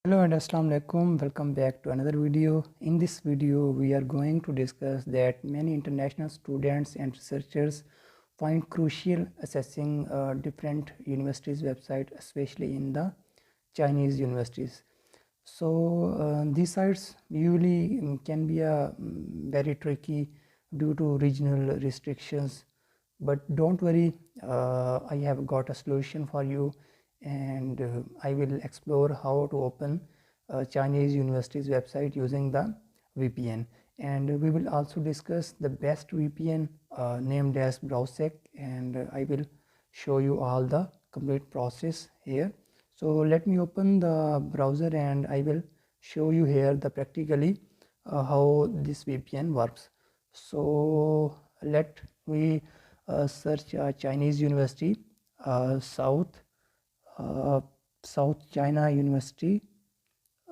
Hello and Assalamu alaikum. Welcome back to another video. In this video, we are going to discuss that many international students and researchers find crucial assessing different universities' website, especially in the Chinese universities. So these sites usually can be very tricky due to regional restrictions, but don't worry, I have got a solution for you, and I will explore how to open Chinese university's website using the VPN, and we will also discuss the best VPN named as BrowseSec, and I will show you all the complete process here. So let me open the browser and I will show you here the practically how this VPN works. So let me search Chinese University, South South China University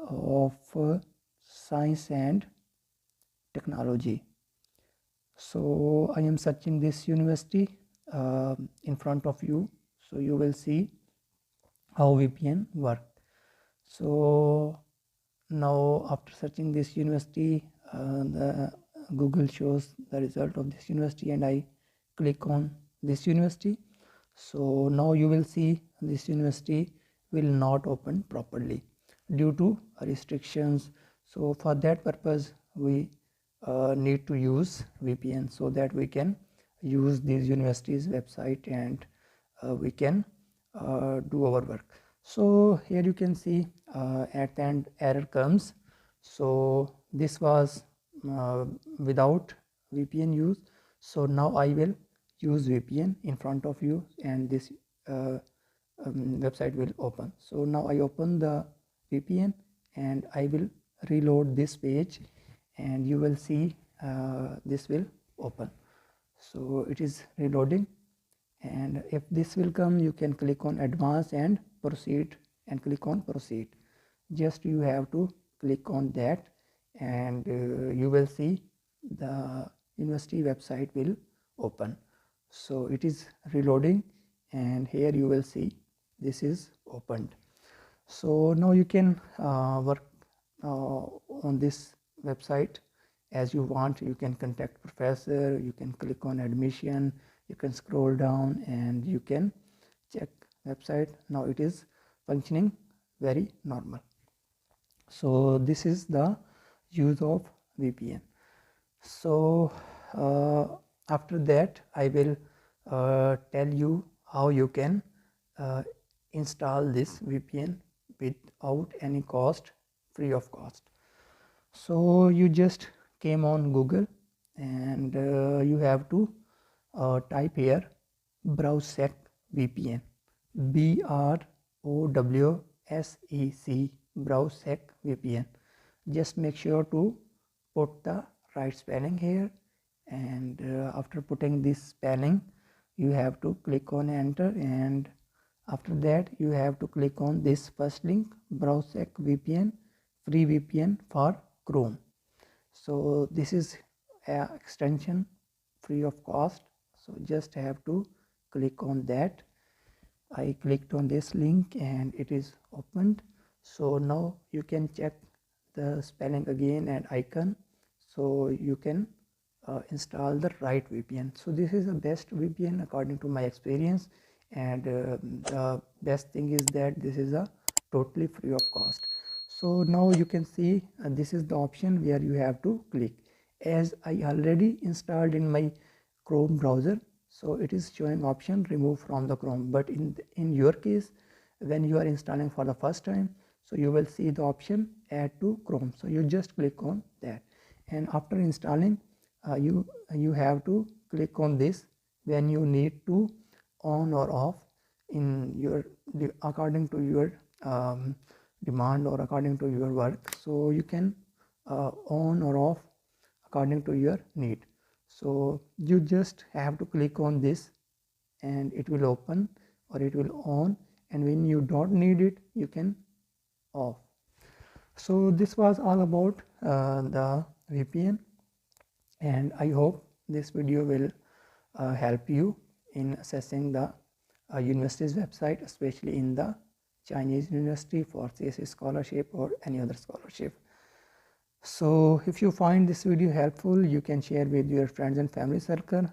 of Science and Technology. So I am searching this university in front of you, so you will see how VPN work. So now after searching this university, the Google shows the result of this university and I click on this university. So now you will see this university will not open properly due to restrictions. So for that purpose we need to use VPN so that we can use these universities website and we can do our work. So here you can see at the end error comes. So this was without VPN use. So now I will use VPN in front of you and this website will open. So now I open the VPN and I will reload this page and you will see this will open. So it is reloading, and if this will come you can click on advance and proceed and click on proceed. Just you have to click on that and you will see the university website will open. So it is reloading and here you will see this is opened. So now you can work on this website as you want. You can contact professor, you can click on admission, you can scroll down and you can check website. Now it is functioning very normal. So this is the use of VPN. So after that I will tell you how you can install this VPN without any cost, free of cost. So you just came on Google and you have to type here BrowseSec VPN, BROWSEC, BrowseSec VPN. Just make sure to put the right spelling here, and after putting this spelling you have to click on enter, and after that you have to click on this first link, BrowseSec VPN, free VPN for Chrome. So this is an extension free of cost, so just have to click on that. I clicked on this link and it is opened. So now you can check the spelling again and icon, so you can install the right VPN. So this is the best VPN according to my experience, and the best thing is that this is a totally free of cost. So now you can see this is the option where you have to click. As I already installed in my Chrome browser, so it is showing option remove from the Chrome, but in your case when you are installing for the first time, so you will see the option add to Chrome. So you just click on that, and after installing you have to click on this when you need to on or off in your according to your demand or according to your work. So you can on or off according to your need. So you just have to click on this and it will open or it will on, and when you don't need it you can off. So this was all about the VPN, and I hope this video will help you in assessing the university's website, especially in the Chinese university for CSE scholarship or any other scholarship. So if you find this video helpful, you can share with your friends and family circle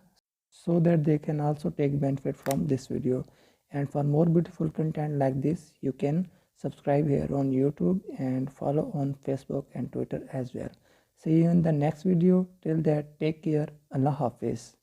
so that they can also take benefit from this video. And for more beautiful content like this, you can subscribe here on YouTube and follow on Facebook and Twitter as well. See you in the next video. Till that, take care. Allah Hafiz.